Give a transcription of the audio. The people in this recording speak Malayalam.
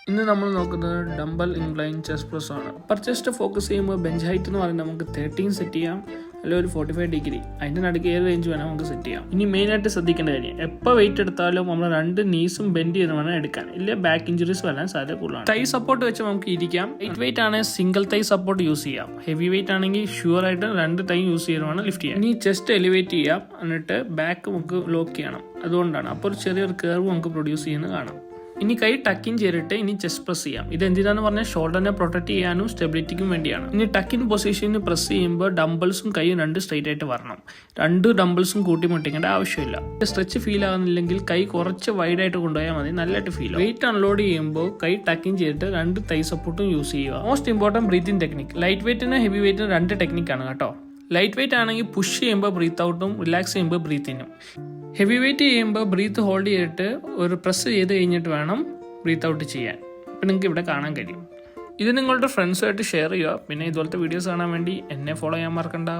ഇന്ന് നമ്മൾ നോക്കുന്നത് ഡംബൽ ഇൻക്ലൈൻ ചെസ്റ്റ് പ്രസ് ആണ്. അപ്പർ ചെസ്റ്റ് ഫോക്കസ് ചെയ്യുമ്പോൾ ബെഞ്ച് ഹൈറ്റ് എന്ന് പറയുന്നത് നമുക്ക് 13 സെറ്റ് ചെയ്യാം, അല്ലെങ്കിൽ ഒരു 45 ഡിഗ്രി, അതിൻ്റെ നടുക്ക് ഏത് റേഞ്ച് വേണം നമുക്ക് സെറ്റ് ചെയ്യാം. ഇനി മെയിനായിട്ട് ശ്രദ്ധിക്കേണ്ട കാര്യം, എപ്പോൾ വെയിറ്റ് എടുത്താലും നമ്മൾ 2 നീസും ബെൻഡ് ചെയ്ത് വേണം എടുക്കാൻ, ഇല്ല ബാക്ക് ഇഞ്ചുറീസ് വരാൻ സാധ്യത കൂടുതലാണ്. തൈ സപ്പോർട്ട് വെച്ച് നമുക്ക് ഇരിക്കാം. ലൈറ്റ് വെയിറ്റ് ആണെങ്കിൽ സിംഗിൾ തൈ സപ്പോർട്ട് യൂസ് ചെയ്യാം. ഹെവി വെയിറ്റ് ആണെങ്കിൽ ഷുവർ ആയിട്ട് 2 തൈ യൂസ് ചെയ്യണം ലിഫ്റ്റ് ചെയ്യാം. ഇനി ചെസ്റ്റ് എലിവേറ്റ് ചെയ്യാം, എന്നിട്ട് ബാക്ക് നമുക്ക് ലോക്ക് ചെയ്യണം. അതുകൊണ്ടാണ് അപ്പോൾ ഒരു ചെറിയൊരു കർവ് നമുക്ക് പ്രൊഡ്യൂസ് ചെയ്യുന്നത് കാണാം. ഇനി കൈ ടക്കിൻ ചെയ്തിട്ട് ഇനി ചെസ്റ്റ് പ്രസ് ചെയ്യാം. ഇത് എന്തിനാന്ന് പറഞ്ഞാൽ ഷോൾഡറിനെ പ്രൊട്ടക്ട് ചെയ്യാനും സ്റ്റെബിലിറ്റിക്കും വേണ്ടിയാണ്. ഇനി ടക്കിൻ പൊസിഷനിൽ പ്രസ് ചെയ്യുമ്പോൾ ഡംബിൾസും കൈയും 2 സ്ട്രൈറ്റ് ആയിട്ട് വരണം. 2 ഡംബിൾസും കൂട്ടിമുട്ടിക്കേണ്ട ആവശ്യമില്ല. സ്ട്രെച്ച് ഫീൽ ആകുന്നില്ലെങ്കിൽ കൈ കുറച്ച് വൈഡ് ആയിട്ട് കൊണ്ടുപോയാൽ മതി, നല്ലതായിട്ട് ഫീൽ ആവും. വെയിറ്റ് അൺലോഡ് ചെയ്യുമ്പോൾ കൈ ടക്കിൻ ചെയ്തിട്ട് 2 തൈ സപ്പോർട്ടും യൂസ് ചെയ്യുക. Most important breathing technique. Light വെയിറ്റിന് ഹെവി വെയിറ്റിന് 2 ടെക്നിക്കാണ് കേട്ടോ. ലൈറ്റ് വെയിറ്റ് ആണെങ്കിൽ പുഷ് ചെയ്യുമ്പോൾ ബ്രീത്ത് ഔട്ടും റിലാക്സ് ചെയ്യുമ്പോൾ ബ്രീത്തിനും. ഹെവി വെയിറ്റ് ചെയ്യുമ്പോൾ ബ്രീത്ത് ഹോൾഡ് ചെയ്തിട്ട് ഒരു പ്രസ് ചെയ്ത് കഴിഞ്ഞിട്ട് വേണം ബ്രീത്ത് ഔട്ട് ചെയ്യാൻ. ഇപ്പം നിങ്ങൾക്ക് ഇവിടെ കാണാൻ കഴിയും. ഇത് നിങ്ങളുടെ ഫ്രണ്ട്സുമായിട്ട് ഷെയർ ചെയ്യുക. പിന്നെ ഇതുപോലത്തെ വീഡിയോസ് കാണാൻ വേണ്ടി എന്നെ ഫോളോ ചെയ്യാൻ മറക്കണ്ട.